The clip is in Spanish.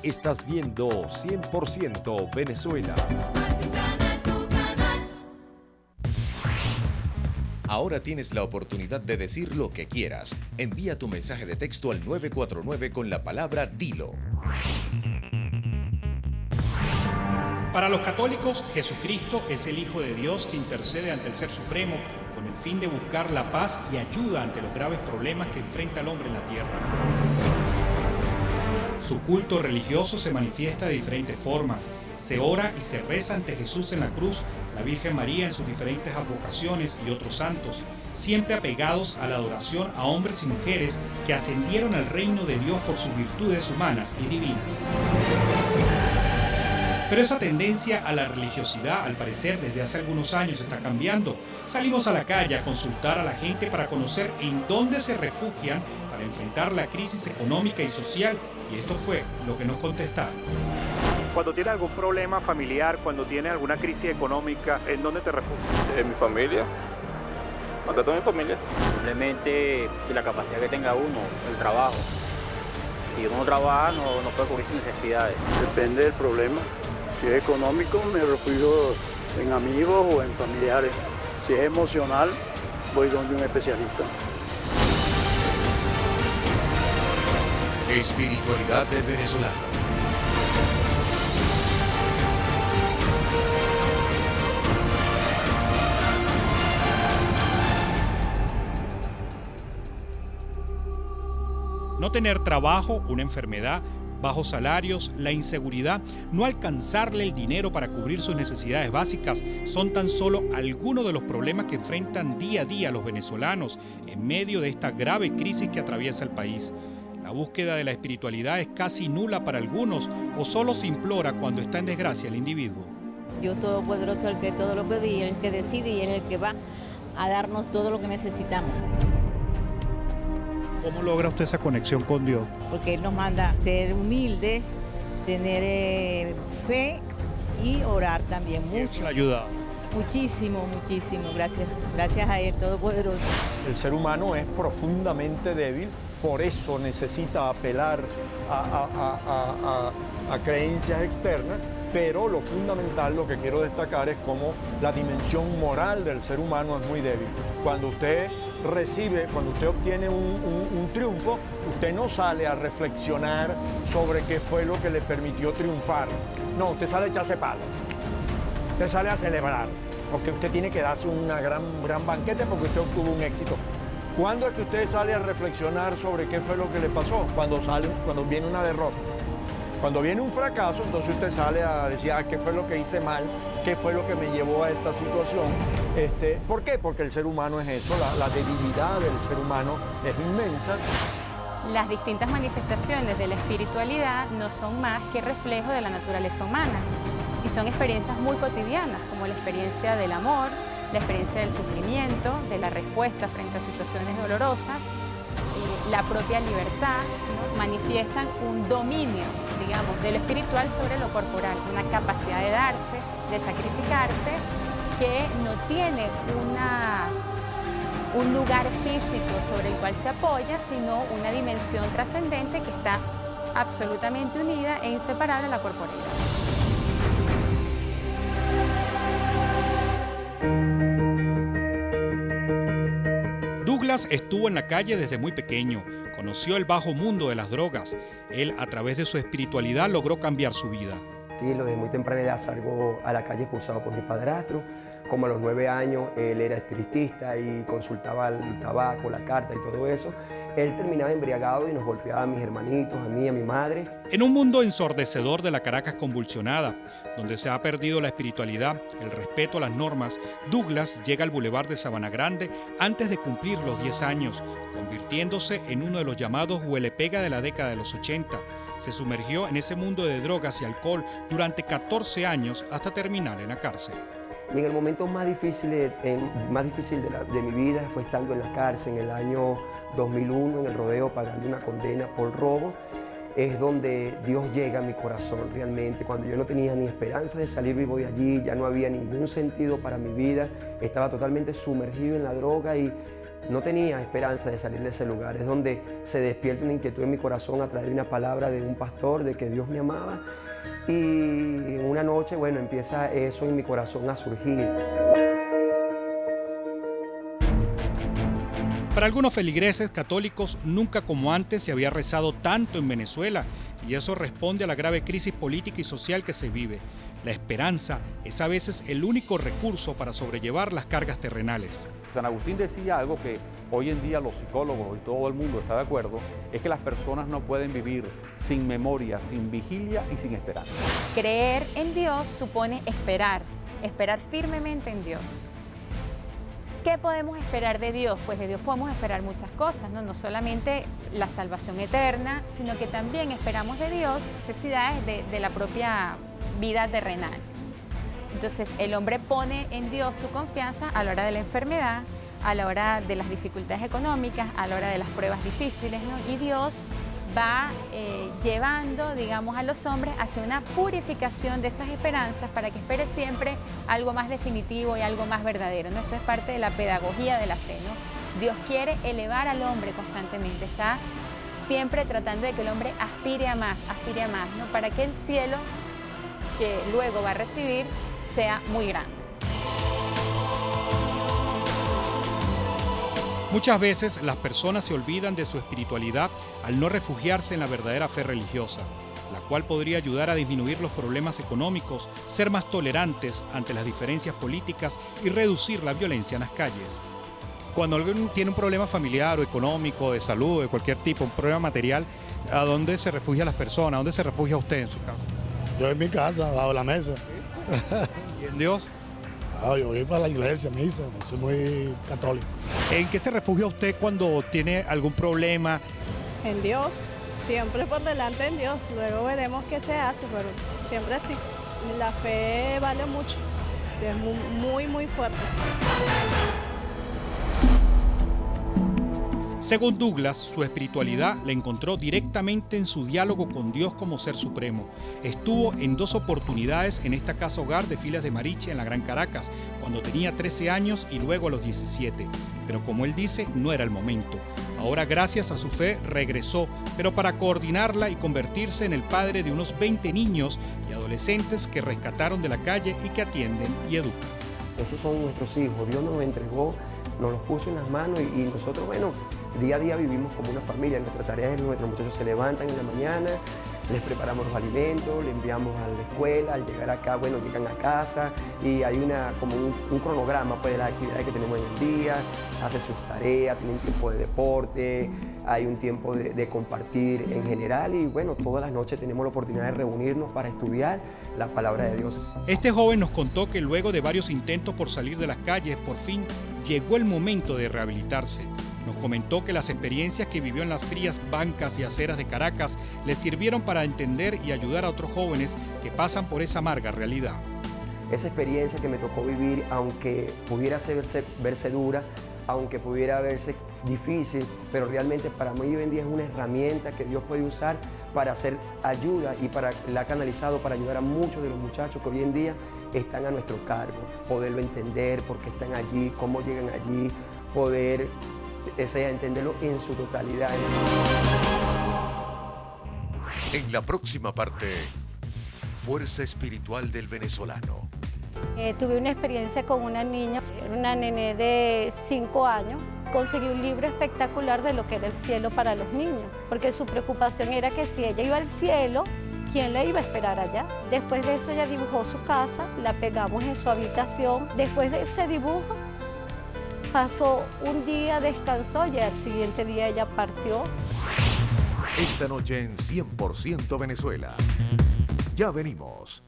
Estás viendo 100% Venezuela. Ahora tienes la oportunidad de decir lo que quieras. Envía tu mensaje de texto al 949 con la palabra Dilo. Para los católicos, Jesucristo es el Hijo de Dios que intercede ante el Ser Supremo con el fin de buscar la paz y ayuda ante los graves problemas que enfrenta el hombre en la tierra. Su culto religioso se manifiesta de diferentes formas. Se ora y se reza ante Jesús en la cruz, la Virgen María en sus diferentes advocaciones y otros santos, siempre apegados a la adoración a hombres y mujeres que ascendieron al reino de Dios por sus virtudes humanas y divinas. Pero esa tendencia a la religiosidad, al parecer, desde hace algunos años está cambiando. Salimos a la calle a consultar a la gente para conocer en dónde se refugian para enfrentar la crisis económica y social, y esto fue lo que nos contestaron. Cuando tienes algún problema familiar, cuando tienes alguna crisis económica, ¿en dónde te refugias? En mi familia, ante todo mi familia. Simplemente la capacidad que tenga uno, el trabajo. Si uno no trabaja, no puede cubrir sus necesidades. Depende del problema. Si es económico, me refugio en amigos o en familiares. Si es emocional, voy donde un especialista. Espiritualidad del venezolano. No tener trabajo, una enfermedad, bajos salarios, la inseguridad, no alcanzarle el dinero para cubrir sus necesidades básicas son tan solo algunos de los problemas que enfrentan día a día los venezolanos en medio de esta grave crisis que atraviesa el país. La búsqueda de la espiritualidad es casi nula para algunos o solo se implora cuando está en desgracia el individuo. Dios Todopoderoso, el que todo lo puede y el que decide y es el que va a darnos todo lo que necesitamos. ¿Cómo logra usted esa conexión con Dios? Porque Él nos manda ser humildes, tener fe y orar también mucho. ¿Eso le ayuda? Muchísimo, muchísimo. Gracias a Él Todopoderoso. El ser humano es profundamente débil, por eso necesita apelar a creencias externas, pero lo fundamental, lo que quiero destacar es cómo la dimensión moral del ser humano es muy débil. Cuando usted obtiene un triunfo, usted no sale a reflexionar sobre qué fue lo que le permitió triunfar. No, usted sale a echarse palo. Usted sale a celebrar, porque usted tiene que darse un gran banquete porque usted obtuvo un éxito. ¿Cuándo es que usted sale a reflexionar sobre qué fue lo que le pasó? Cuando viene una derrota. Cuando viene un fracaso, entonces usted sale a decir, ¿qué fue lo que hice mal? ¿Qué fue lo que me llevó a esta situación? ¿Por qué? Porque el ser humano es eso, la debilidad del ser humano es inmensa. Las distintas manifestaciones de la espiritualidad no son más que reflejo de la naturaleza humana y son experiencias muy cotidianas, como la experiencia del amor, la experiencia del sufrimiento, de la respuesta frente a situaciones dolorosas, la propia libertad, ¿no? Manifiestan un dominio, digamos, de lo espiritual sobre lo corporal, una capacidad de darse, de sacrificarse, que no tiene un lugar físico sobre el cual se apoya, sino una dimensión trascendente que está absolutamente unida e inseparable a la corporeidad. Douglas estuvo en la calle desde muy pequeño, conoció el bajo mundo de las drogas. Él, a través de su espiritualidad, logró cambiar su vida. Sí, desde muy temprana edad salgo a la calle expulsado por mi padrastro. Como a los 9 años él era espiritista y consultaba el tabaco, la carta y todo eso. Él terminaba embriagado y nos golpeaba a mis hermanitos, a mí, a mi madre. En un mundo ensordecedor de la Caracas convulsionada, donde se ha perdido la espiritualidad, el respeto a las normas, Douglas llega al Boulevard de Sabana Grande antes de cumplir los 10 años, convirtiéndose en uno de los llamados huelepega de la década de los 80. Se sumergió en ese mundo de drogas y alcohol durante 14 años hasta terminar en la cárcel. Y en el momento más difícil de mi vida fue estando en la cárcel en el año 2001, en el rodeo, pagando una condena por robo. Es donde Dios llega a mi corazón realmente. Cuando yo no tenía ni esperanza de salir vivo de allí, ya no había ningún sentido para mi vida. Estaba totalmente sumergido en la droga y no tenía esperanza de salir de ese lugar. Es donde se despierta una inquietud en mi corazón a través de una palabra de un pastor, de que Dios me amaba. Y una noche, bueno, empieza eso en mi corazón a surgir. Para algunos feligreses católicos, nunca como antes se había rezado tanto en Venezuela, y eso responde a la grave crisis política y social que se vive. La esperanza es a veces el único recurso para sobrellevar las cargas terrenales. San Agustín decía algo que hoy en día los psicólogos y todo el mundo está de acuerdo, es que las personas no pueden vivir sin memoria, sin vigilia y sin esperanza. Creer en Dios supone esperar firmemente en Dios. ¿Qué podemos esperar de Dios? Pues de Dios podemos esperar muchas cosas, ¿no? No solamente la salvación eterna, sino que también esperamos de Dios necesidades de la propia vida terrenal. Entonces el hombre pone en Dios su confianza a la hora de la enfermedad, a la hora de las dificultades económicas, a la hora de las pruebas difíciles, ¿no? Y Dios va llevando, digamos, a los hombres hacia una purificación de esas esperanzas para que espere siempre algo más definitivo y algo más verdadero, ¿no? Eso es parte de la pedagogía de la fe, ¿no? Dios quiere elevar al hombre constantemente, está siempre tratando de que el hombre aspire a más, ¿no? Para que el cielo que luego va a recibir sea muy grande. Muchas veces las personas se olvidan de su espiritualidad al no refugiarse en la verdadera fe religiosa, la cual podría ayudar a disminuir los problemas económicos, ser más tolerantes ante las diferencias políticas y reducir la violencia en las calles. Cuando alguien tiene un problema familiar o económico, de salud, de cualquier tipo, un problema material, ¿a dónde se refugia las personas? ¿A dónde se refugia usted en su casa? Yo en mi casa, bajo la mesa. ¿Y en Dios? Yo voy para la iglesia, misa, soy muy católico. ¿En qué se refugia usted cuando tiene algún problema? En Dios, siempre por delante en Dios, luego veremos qué se hace, pero siempre así. La fe vale mucho, es muy, muy fuerte. Según Douglas, su espiritualidad la encontró directamente en su diálogo con Dios como ser supremo. Estuvo en 2 oportunidades en esta casa hogar de Filas de Mariche en la Gran Caracas, cuando tenía 13 años y luego a los 17. Pero como él dice, no era el momento. Ahora, gracias a su fe, regresó, pero para coordinarla y convertirse en el padre de unos 20 niños y adolescentes que rescataron de la calle y que atienden y educan. Estos son nuestros hijos, Dios nos los entregó, nos los puso en las manos y nosotros, bueno, día a día vivimos como una familia. Nuestra tarea es que nuestros muchachos se levantan en la mañana, les preparamos los alimentos, les enviamos a la escuela, al llegar acá, bueno, llegan a casa y hay como un cronograma pues, de las actividades que tenemos en el día, hacen sus tareas, tienen tiempo de deporte, hay un tiempo de compartir en general y bueno, todas las noches tenemos la oportunidad de reunirnos para estudiar la palabra de Dios. Este joven nos contó que luego de varios intentos por salir de las calles, por fin llegó el momento de rehabilitarse. Nos comentó que las experiencias que vivió en las frías bancas y aceras de Caracas le sirvieron para entender y ayudar a otros jóvenes que pasan por esa amarga realidad. Esa experiencia que me tocó vivir, aunque pudiera verse dura, aunque pudiera verse difícil, pero realmente para mí hoy en día es una herramienta que Dios puede usar para hacer ayuda y la ha canalizado para ayudar a muchos de los muchachos que hoy en día están a nuestro cargo, poderlo entender, por qué están allí, cómo llegan allí, poder entenderlo en su totalidad. En la próxima parte, fuerza espiritual del venezolano. Tuve una experiencia con una niña, una nené de 5 años. Conseguí un libro espectacular de lo que era el cielo para los niños, porque su preocupación era que si ella iba al cielo, ¿quién la iba a esperar allá? Después de eso ella dibujó su casa, la pegamos en su habitación. Después de ese dibujo, pasó un día, descansó y al siguiente día ella partió. Esta noche en 100% Venezuela. Ya venimos.